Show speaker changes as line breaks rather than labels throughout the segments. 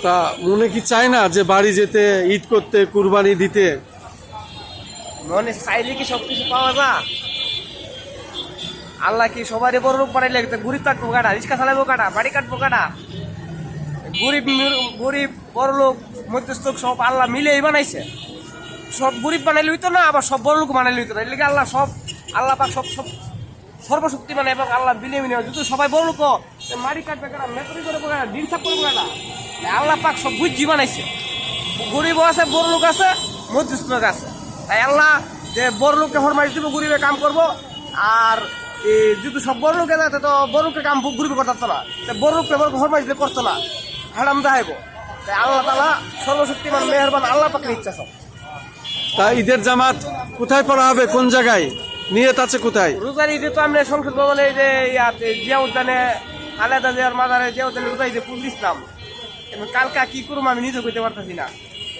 তা মনে কি চায় না যে বাড়ি যেতে, ঈদ করতে, কুরবানি দিতে?
মনে চাইলে কি সবকিছু পাওয়া যায়? আল্লাহ কি সবারই বড় লোক বানাইলে গরিব কাটবো কাটা, রিক্সা চালাবো কাটা, বাড়ি কাটবো কাটা? গরিব বড় লোক মধ্যস্থ সব আল্লাহ মিলেই বানাইছে। সব গরিব বানাইলে হইতো না, আবার সব বড় লোক বানাইলে হইতো না। এর লিগে আল্লাহ পাক সব সর্বশক্তি মানে এবং আল্লাহ বিলে মিলে যদি সবাই বড় লোক মারি কাটবে কাটা, মেতরি করে কাটা, দিন সাপ করবো কাটা, আল্লাহ পাক সব বুঝি বানাইছে। গরিবও আছে, বড় লোক আছে, মধ্যস্থ লোক আছে। তাই আল্লাহ যে বড় লোককে ফরমাইশ দিব গরিবে কাম করবো, আর যদি সব বড় লোকে যায় তো বড় লোকের কাম গরিবে করতে না, বড় লোককে বড় ফরমাইশ দিলে করতো না, হারাম দেখাইব। তাই আল্লাহ তাআলা সর্বশক্তিমান মেহেরবান আল্লাহ পাকের ইচ্ছা সব।
তা ঈদের জামাত কোথায় পড়া হবে, কোন জায়গায় নিয়ত আছে কোথায়?
রোজার ঈদে তো আমরা সংসদ ভবনে যে জিয়া উদ্যানে খালেদা জিয়ার মাজারে জিয়া উদ্যানে রোজা ঈদে ফুল দিচ্ছিলাম। কালকা কি করবো আমি নিজে কইতে পারতেছি না।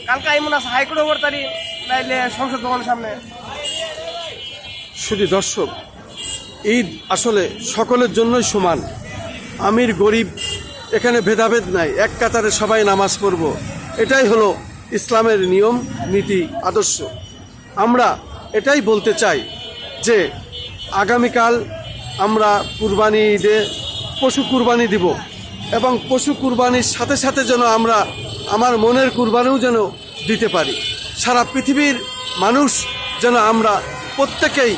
কালকা এমন আছে হাইকোর্টে করতারি, নাইলে সংসদ ভবনের সামনে।
শুধু দর্শক, ঈদ আসলে সকলের জন্যই সমান। আমির গরিব এখানে ভেদাভেদ নাই, এক কাতারে সবাই নামাজ পড়ব, এটাই হলো ইসলামের নিয়ম, নীতি, আদর্শ। আমরা এটাই বলতে চাই যে আগামীকাল আমরা কুরবানি ঈদে পশু কুরবানি দিব, এবং পশু কুরবানির সাথে সাথে যেন আমরা আমার মনের কুরবানিও যেন দিতে পারি। সারা পৃথিবীর মানুষ যেন আমরা প্রত্যেকেই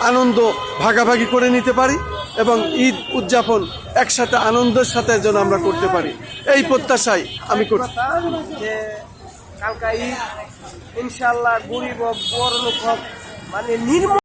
আনন্দ ভাগাভাগি করে নিতে পারি এবং ঈদ উদযাপন একসাথে আনন্দের সাথে যেন আমরা করতে পারি, এই প্রত্যাশাই আমি করছি।
যে কালকা ঈদ ইনশাআল্লাহ গরিব হোক বড় লোক হোক মানে নির্ম